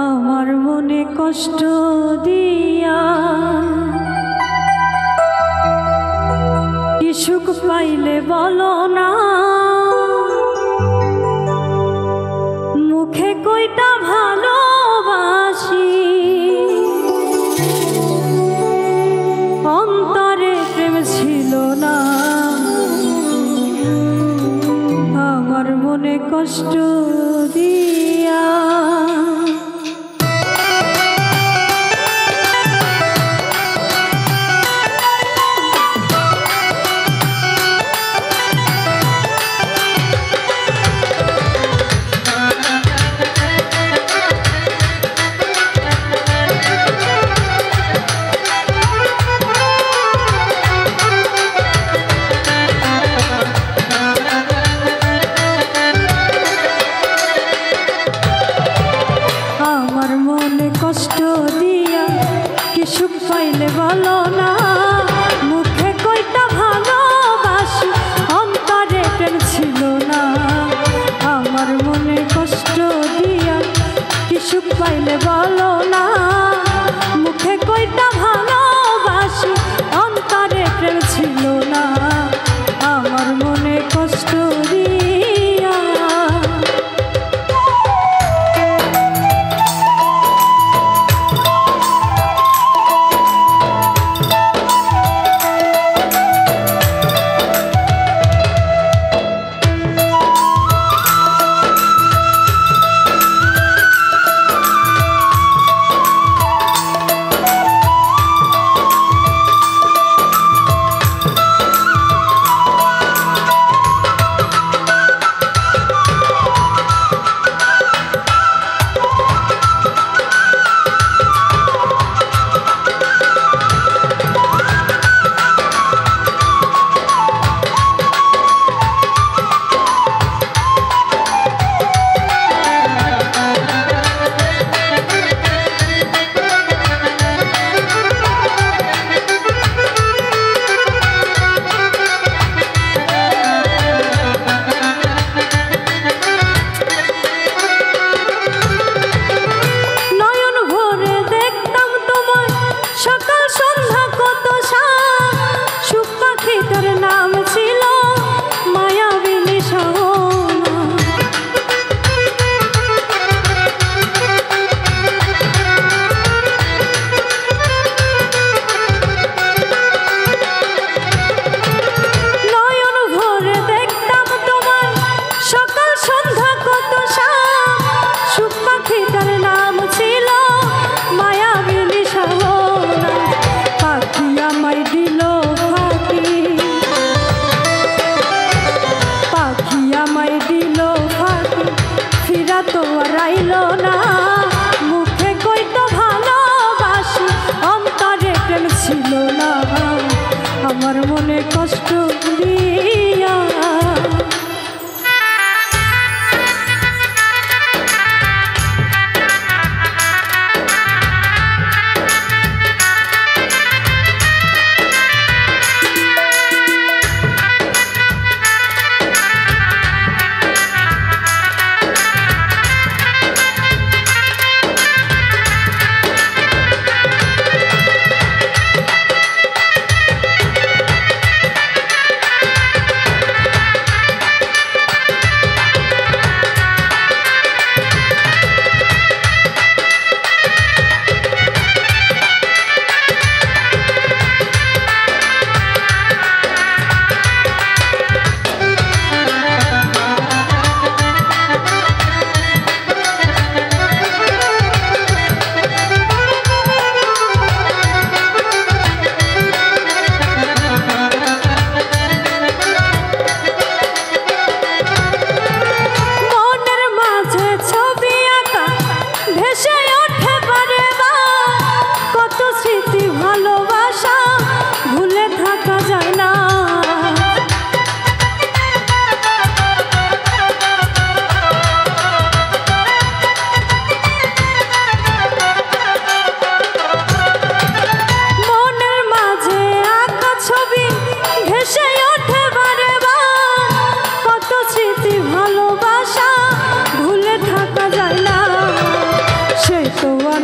আমার মনে কষ্ট দিয়া কি সুখ পাইলে বলো না, মুখে কইটা ভালোবাসি অন্তরে প্রেম ছিল না। আমার মনে কষ্ট দিয়া সুখ পাইলে বলো না, মুখে কইটা ভালোবাসি অন্তরে প্রেম ছিল না। আমার মনে কষ্ট দিয়া কি সুখ পাইলে বলো না, মুখে কইটা ভালোবাসি অন্তরে প্রেম ছিল না। আমার মনে কষ্ট দিয়া আমার মনে কষ্ট দিয়া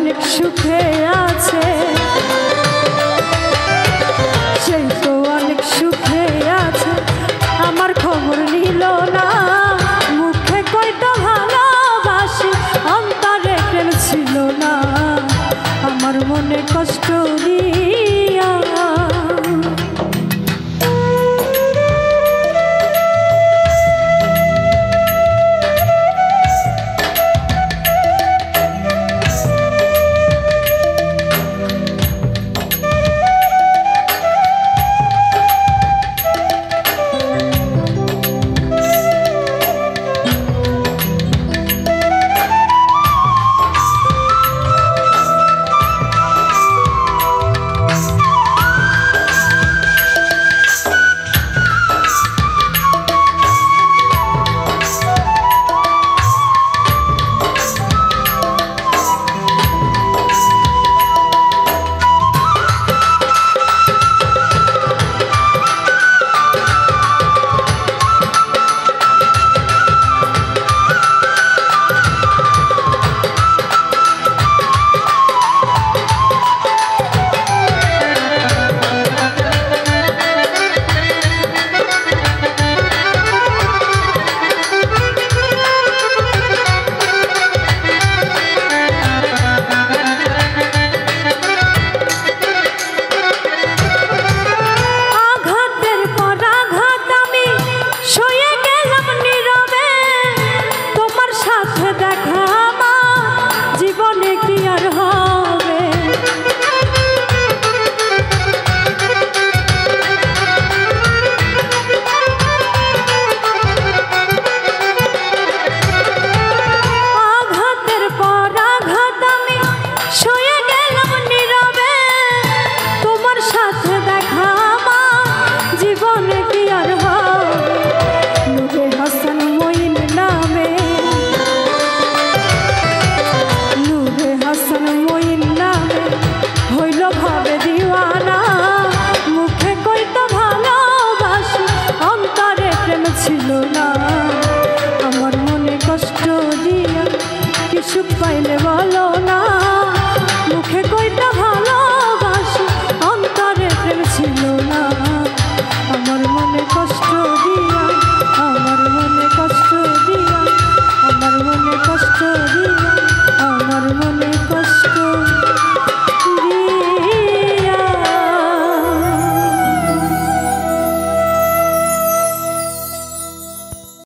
অনেক সুখে আছে, সেই তো অনেক সুখে আছে, আমার খবর নিল না। মুখে কইতো ভালোবাসি, অন্তরে প্রেম ছিল না, আমার মনে কষ্ট দিয়া। ছিল না, আমার মনে কষ্ট দিয়া কি সুখ পাইলে বলো